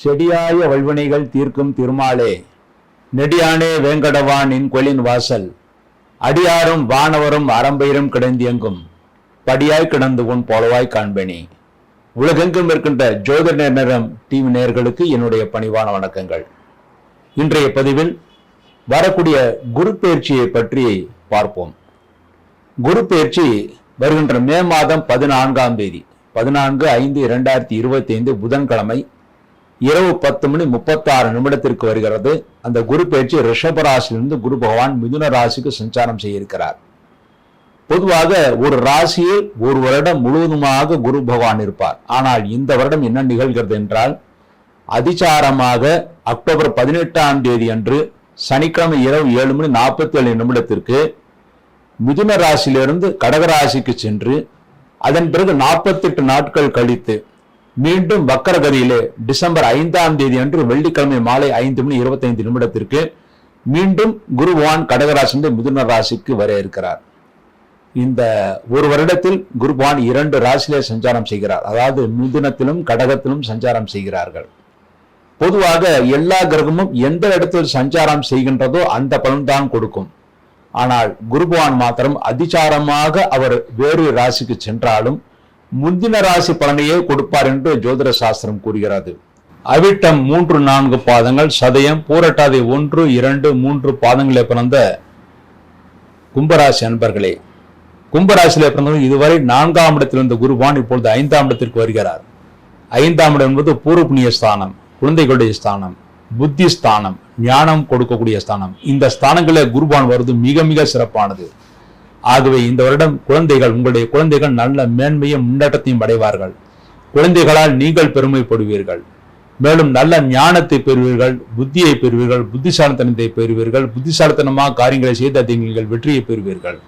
செடியாய வல்வினைகள் தீர்க்கும் திருமாலே, நெடியானே வேங்கடவானின் கொலின் வாசல், அடியாரும் வானவரும் அறம்பயிரும் கிடந்தியங்கும் படியாய் கிடந்து உன் போலவாய் காண்பேனே. உலகெங்கும் இருக்கின்ற ஜோதிட நேரம் டிவி நேயர்களுக்கு என்னுடைய பணிவான வணக்கங்கள். இன்றைய பதிவில் வரக்கூடிய குரு பெயர்ச்சியை பற்றி பார்ப்போம். குரு பெயர்ச்சி வருகின்ற மே மாதம் 14ஆம் தேதி 14/5/2025 புதன்கிழமை இரவு 10:36 வருகிறது. அந்த குரு பெயர்ச்சி ரிஷபராசியிலிருந்து குரு பகவான் மிதுன ராசிக்கு சஞ்சாரம் செய்ய இருக்கிறார். பொதுவாக ஒரு ராசியில் ஒரு வருடம் முழுவதுமாக குரு பகவான் இருப்பார். ஆனால் இந்த வருடம் என்ன நிகழ்கிறது என்றால், அதிசாரமாக அக்டோபர் 18ஆம் தேதி அன்று சனிக்கிழமை இரவு 7:47 மிதுன ராசியிலிருந்து கடகராசிக்கு சென்று அதன் பிறகு 48 நாட்கள் கழித்து மீண்டும் வக்கரகதியிலே டிசம்பர் 5ஆம் தேதி அன்று வெள்ளிக்கிழமை மாலை 5:25 மீண்டும் குரு பகவான் கடகராசிலிருந்து மிதுன ராசிக்கு வர இருக்கிறார். இந்த ஒரு வருடத்தில் குரு பகவான் 2 ராசியிலே சஞ்சாரம் செய்கிறார். அதாவது மிதுனத்திலும் கடகத்திலும் சஞ்சாரம் செய்கிறார்கள். பொதுவாக எல்லா கிரகமும் எந்த இடத்தில் சஞ்சாரம் செய்கின்றதோ அந்த பலன்தான் கொடுக்கும். ஆனால் குரு பகவான் மாத்திரம் அதிசாரமாக அவர் வேறு ராசிக்கு சென்றாலும் முந்தின ராசி பலனையே கொடுப்பார் என்று ஜோதிட சாஸ்திரம் கூறுகிறது. அவிட்டம் 3-4 பாதங்கள், சதயம், பூரட்டாதி 1-2-3 பாதங்களே பிறந்த கும்பராசி அன்பர்களே, கும்பராசியிலே பிறந்தவர்கள் இதுவரை 4ஆம் இடத்தில் இருந்த குரு பகவான் இப்பொழுது 5ஆம் இடத்திற்கு வருகிறார். 5ஆம் இடம் என்பது பூர்வ புண்ணிய ஸ்தானம், குழந்தைகளுடைய ஸ்தானம், புத்தி ஸ்தானம், ஞானம் கொடுக்கக்கூடிய ஸ்தானம். இந்த ஸ்தானங்களில் குரு பகவான் வருவது மிக மிக சிறப்பானது. ஆகவே இந்த வருடம் உங்களுடைய குழந்தைகள் நல்ல மேன்மையும் முன்னேற்றத்தையும் அடைவார்கள். குழந்தைகளால் நீங்கள் பெருமைப்படுவீர்கள். மேலும் நல்ல ஞானத்தை பெறுவீர்கள், புத்தியை பெறுவீர்கள், புத்திசாலித்தனத்தை பெறுவீர்கள். புத்திசாலித்தனமாக காரியங்களை செய்து அதை நீங்கள் வெற்றியை பெறுவீர்கள்.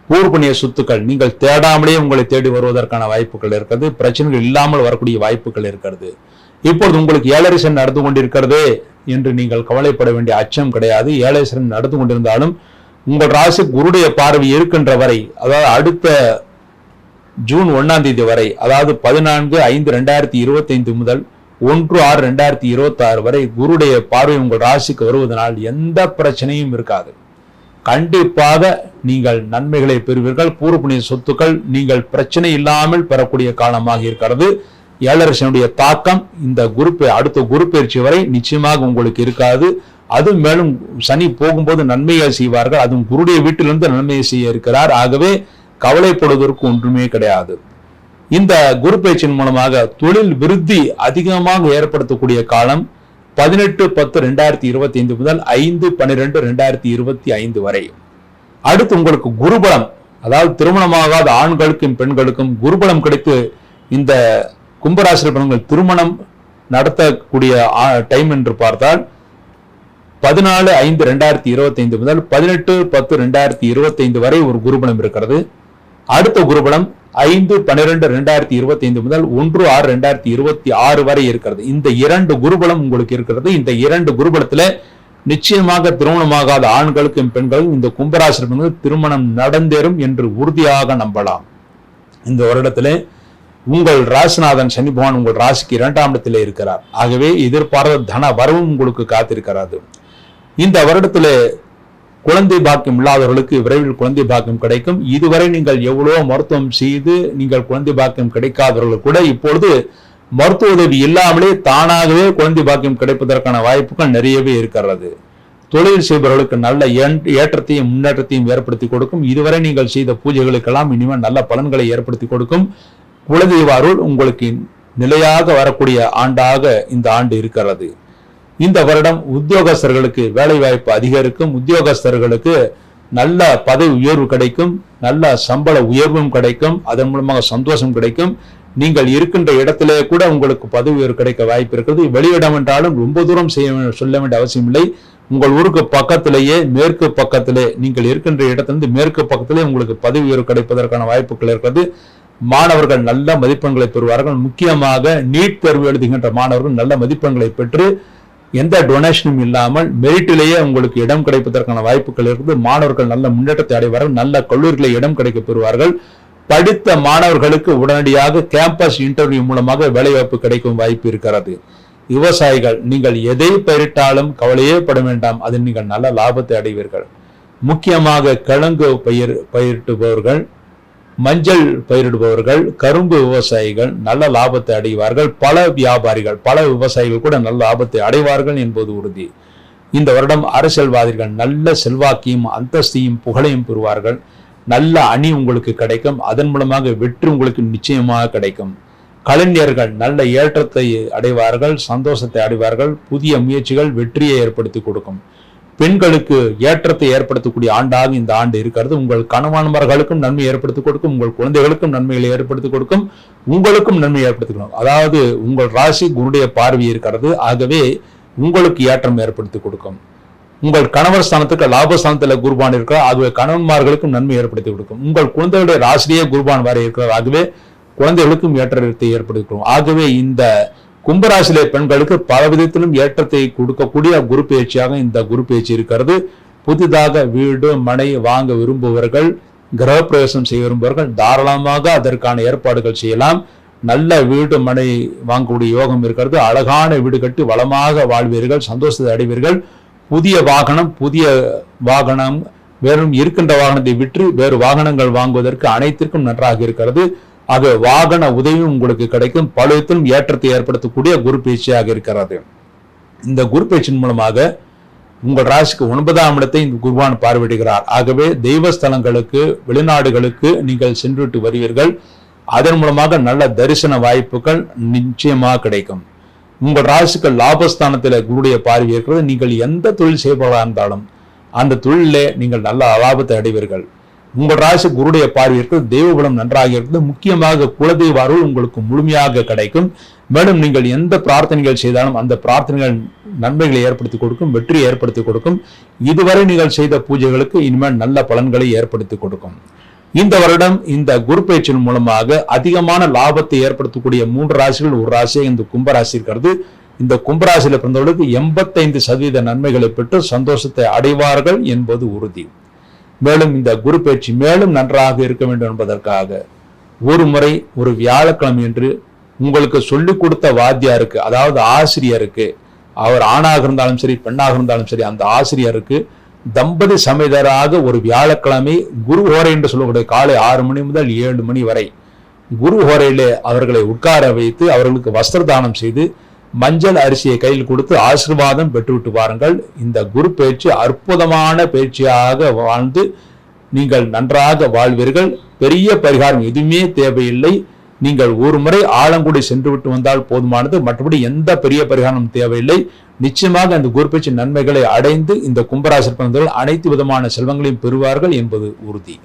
பூர்வ சொத்துக்கள் நீங்கள் தேடாமலே உங்களை தேடி வருவதற்கான வாய்ப்புகள் இருக்கிறது. பிரச்சனைகள் இல்லாமல் வரக்கூடிய வாய்ப்புகள் இருக்கிறது. இப்பொழுது உங்களுக்கு ஏழரை சனி நடந்து கொண்டிருக்கிறது என்று நீங்கள் கவலைப்பட வேண்டிய அச்சம் கிடையாது. ஏழரை சனி நடந்து கொண்டிருந்தாலும் உங்கள் ராசி குருடைய பார்வை இருக்கின்ற வரை, அதாவது அடுத்த ஜூன் 1ஆம் தேதி வரை, அதாவது 14/5/2025 முதல் 1/6/2026 வரை குருடைய பார்வை உங்கள் ராசிக்கு வருவதனால் எந்த பிரச்சனையும் இருக்காது. கண்டிப்பாக நீங்கள் நன்மைகளை பெறுவீர்கள். பூர்வ புண்ணிய சொத்துக்கள் நீங்கள் பிரச்சனை இல்லாமல் பெறக்கூடிய காலமாக இருக்கிறது. ஏழரை சனியுடைய தாக்கம் இந்த அடுத்த குரு பயிற்சி வரை நிச்சயமாக உங்களுக்கு இருக்காது. அது மேலும் சனி போகும்போது நன்மைகள் செய்வார்கள். அதுவும் குருடைய வீட்டிலிருந்து நன்மையை செய்ய இருக்கிறார். ஆகவே கவலைப்படுவதற்கு ஒன்றுமே கிடையாது. இந்த குரு பயிற்சியின் மூலமாக தொழில் விருத்தி அதிகமாக ஏற்படுத்தக்கூடிய காலம் 18/10/2025 முதல் 5/12/2025 வரை. அடுத்து உங்களுக்கு குருபலம், அதாவது திருமணமாகாத ஆண்களுக்கும் பெண்களுக்கும் குருபலம் கிடைத்து இந்த கும்பராசியில் பிறந்தவர்கள் திருமணம் நடத்தக்கூடிய டைம் என்று பார்த்தால் 14/5/2025 முதல் 18/10/2025 வரை ஒரு குருபலம் இருக்கிறது. அடுத்த குருபலம் 5/12/2025 முதல் 1/6/2026 வரை இருக்கிறது. இந்த 2 குருபலம் உங்களுக்கு இருக்கிறது. இந்த 2 குருபலத்துல நிச்சயமாக திருமணமாகாத ஆண்களுக்கும் பெண்களுக்கும் இந்த கும்பராசி திருமணம் நடந்தேறும் என்று உறுதியாக நம்பலாம். இந்த வருடத்திலே உங்கள் ராசிநாதன் சனி பகவான் உங்கள் ராசிக்கு 2ஆம் இடத்திலே இருக்கிறார். ஆகவே எதிர்பார்த்த தன வரவும் உங்களுக்கு காத்திருக்கிறது. இந்த வருடத்திலே குழந்தை பாக்கியம் இல்லாதவர்களுக்கு விரைவில் குழந்தை பாக்கியம் கிடைக்கும். இதுவரை நீங்கள் எவ்வளவோ மருத்துவம் செய்து நீங்கள் குழந்தை பாக்கியம் கிடைக்காதவர்கள் கூட இப்பொழுது மருத்துவ உதவி இல்லாமலே தானாகவே குழந்தை பாக்கியம் கிடைப்பதற்கான வாய்ப்புகள் நிறையவே இருக்கிறது. தொழில் செய்பவர்களுக்கு நல்ல ஏற்றத்தையும் முன்னேற்றத்தையும் ஏற்படுத்தி கொடுக்கும். இதுவரை நீங்கள் செய்த பூஜைகளுக்கெல்லாம் இனிமேல் நல்ல பலன்களை ஏற்படுத்தி கொடுக்கும். குலதெய்வ அருள் உங்களுக்கு நிலையாக வரக்கூடிய ஆண்டாக இந்த ஆண்டு இருக்கிறது. இந்த வருடம் உத்தியோகஸ்தர்களுக்கு வேலை வாய்ப்பு அதிகரிக்கும். உத்தியோகஸ்தர்களுக்கு நல்ல பதவி உயர்வு கிடைக்கும், நல்ல சம்பள உயர்வும் கிடைக்கும். அதன் மூலமாக சந்தோஷம் கிடைக்கும். நீங்கள் இருக்கின்ற இடத்திலே கூட உங்களுக்கு பதவி உயர்வு கிடைக்க வாய்ப்பு இருக்கிறது. வெளியிடம் என்றாலும் ரொம்ப தூரம் சொல்ல வேண்டிய அவசியம் இல்லை. உங்கள் ஊருக்கு பக்கத்திலேயே மேற்கு பக்கத்திலே நீங்கள் இருக்கின்ற இடத்திலிருந்து மேற்கு பக்கத்திலே உங்களுக்கு பதவி உயர்வு கிடைப்பதற்கான வாய்ப்புகள் இருக்கிறது. மாணவர்கள் நல்ல மதிப்பெண்களை பெறுவார்கள். முக்கியமாக நீட் தேர்வு எழுதுகின்ற மாணவர்கள் நல்ல மதிப்பெண்களை பெற்று எந்த டொனேஷனும் இல்லாமல் மெரிட்டிலேயே உங்களுக்கு இடம் கிடைப்பதற்கான வாய்ப்புகள் இருக்குது. மாணவர்கள் நல்ல முன்னேற்றத்தை அடைவார்கள். நல்ல கல்லூரிகளை இடம் கிடைக்க பெறுவார்கள். படித்த மாணவர்களுக்கு உடனடியாக கேம்பஸ் இன்டர்வியூ மூலமாக வேலைவாய்ப்பு கிடைக்கும் வாய்ப்பு இருக்கிறது. விவசாயிகள் நீங்கள் எதை பயிரிட்டாலும் கவலையே பட வேண்டாம், அதில் நீங்கள் நல்ல லாபத்தை அடைவீர்கள். முக்கியமாக கிழங்கு பயிரிடுபவர்கள், மஞ்சள் பயிரிடுபவர்கள், கரும்பு விவசாயிகள் நல்ல லாபத்தை அடைவார்கள். பல வியாபாரிகள், பல விவசாயிகள் கூட நல்ல லாபத்தை அடைவார்கள் என்பது உறுதி. இந்த வருடம் அரசியல்வாதிகள் நல்ல செல்வாக்கையும் அந்தஸ்தையும் புகழையும் பெறுவார்கள். நல்ல அணி உங்களுக்கு கிடைக்கும். அதன் மூலமாக வெற்றி உங்களுக்கு நிச்சயமாக கிடைக்கும். கலைஞர்கள் நல்ல ஏற்றத்தை அடைவார்கள், சந்தோஷத்தை அடைவார்கள். புதிய முயற்சிகள் வெற்றியை ஏற்படுத்தி கொடுக்கும். பெண்களுக்கு ஏற்றத்தை ஏற்படுத்தக்கூடிய ஆண்டாக இந்த ஆண்டு இருக்கிறது. உங்கள் கணவன்மார்களுக்கும் நன்மை ஏற்படுத்தி கொடுக்கும், உங்கள் குழந்தைகளுக்கும் நன்மைகளை ஏற்படுத்தி கொடுக்கும், உங்களுக்கும் நன்மை ஏற்படுத்தி கொடுக்கும். அதாவது உங்கள் ராசி குருடைய பார்வை இருக்கிறது. ஆகவே உங்களுக்கு ஏற்றம் ஏற்படுத்தி கொடுக்கும். உங்கள் கணவர் ஸ்தானத்துக்கு லாபஸ்தானத்தில் குருபான் இருக்கிறார். ஆகவே கணவன்மார்களுக்கும் நன்மை ஏற்படுத்தி கொடுக்கும். உங்கள் குழந்தைகளுடைய ராசிலேயே குருபான் வரை இருக்கிறார். ஆகவே குழந்தைகளுக்கும் ஏற்றத்தை ஏற்படுத்தி கொடுக்கும். ஆகவே இந்த கும்பராசிலே பெண்களுக்கு பல விதத்திலும் ஏற்றத்தை கொடுக்கக்கூடிய குரு பயிற்சியாக இந்த குரு பயிற்சி இருக்கிறது. புதிதாக வீடு மனை வாங்க விரும்புபவர்கள், கிரகப்பிரவேசம் செய்ய விரும்புபவர்கள் தாராளமாக அதற்கான ஏற்பாடுகள் செய்யலாம். நல்ல வீடு மனை வாங்கக்கூடிய யோகம் இருக்கிறது. அழகான வீடு கட்டி வளமாக வாழ்வீர்கள், சந்தோஷத்தை அடைவீர்கள். புதிய வாகனம் வெறும் இருக்கின்ற வாகனத்தை விற்று வேறு வாகனங்கள் வாங்குவதற்கு அனைத்திற்கும் நன்றாக இருக்கிறது. ஆக வாகன உதவியும் உங்களுக்கு கிடைக்கும். பலத்திலும் ஏற்றத்தை ஏற்படுத்தக்கூடிய குரு பயிற்சியாக இருக்கிறது. இந்த குரு பயிற்சியின் மூலமாக உங்கள் ராசிக்கு 9ஆம் இடத்தை இந்த குருவான் பார்வையிடுகிறார். ஆகவே தெய்வஸ்தலங்களுக்கு, வெளிநாடுகளுக்கு நீங்கள் சென்றுவிட்டு வருவீர்கள். அதன் மூலமாக நல்ல தரிசன வாய்ப்புகள் நிச்சயமாக கிடைக்கும். உங்கள் ராசிக்கு லாபஸ்தானத்தில் குருடைய பார்வை இருக்கிறது. நீங்கள் எந்த தொழில் செய்பவர்களாக இருந்தாலும் அந்த தொழிலே நீங்கள் நல்ல லாபத்தை அடைவீர்கள். உங்கள் ராசி குருடைய பார்வை இருக்கிறது. தெய்வபலம் நன்றாக இருக்கிறது. முக்கியமாக குலதெய்வ அருள் உங்களுக்கு முழுமையாக கிடைக்கும். மேலும் நீங்கள் எந்த பிரார்த்தனைகள் செய்தாலும் அந்த பிரார்த்தனைகள் நன்மைகளை ஏற்படுத்தி கொடுக்கும், வெற்றியை ஏற்படுத்தி கொடுக்கும். இதுவரை நீங்கள் செய்த பூஜைகளுக்கு இனிமேல் நல்ல பலன்களை ஏற்படுத்தி கொடுக்கும். இந்த வருடம் இந்த குரு பயிற்சியின் மூலமாக அதிகமான லாபத்தை ஏற்படுத்தக்கூடிய 3 ராசிகள் ஒரு ராசியாக இந்த கும்பராசி இருக்கிறது. இந்த கும்பராசியில பிறந்தவர்களுக்கு 85% நன்மைகளை பெற்று சந்தோஷத்தை அடைவார்கள் என்பது உறுதி. மேலும் இந்த குரு பயிற்சி மேலும் நன்றாக இருக்க வேண்டும் என்பதற்காக ஒரு முறை ஒரு வியாழக்கிழமை என்று உங்களுக்கு சொல்லிக் கொடுத்த வாத்தியாருக்கு, அதாவது ஆசிரியருக்கு, அவர் ஆணாக இருந்தாலும் சரி பெண்ணாக இருந்தாலும் சரி, அந்த ஆசிரியருக்கு தம்பதி சமேதராக ஒரு வியாழக்கிழமை குரு ஹோரை என்று சொல்லக்கூடிய காலை 6 மணி முதல் 7 மணி வரை குரு ஹோரையிலே அவர்களை உட்கார வைத்து அவர்களுக்கு வஸ்திரதானம் செய்து மஞ்சள் அரிசியை கையில் கொடுத்து ஆசீர்வாதம் பெற்றுவிட்டு வாருங்கள். இந்த குரு பயிற்சி அற்புதமான பயிற்சியாக வாழ்ந்து நீங்கள் நன்றாக வாழ்வீர்கள். பெரிய பரிகாரம் எதுவுமே தேவையில்லை. நீங்கள் ஒரு முறை ஆலங்குடி சென்று விட்டு வந்தால் போதுமானது. மற்றபடி எந்த பெரிய பரிகாரம் தேவையில்லை. நிச்சயமாக அந்த குரு பயிற்சி நன்மைகளை அடைந்து இந்த கும்பராசி பிறந்தவர்கள் அனைத்து விதமான செல்வங்களையும் பெறுவார்கள் என்பது உறுதி.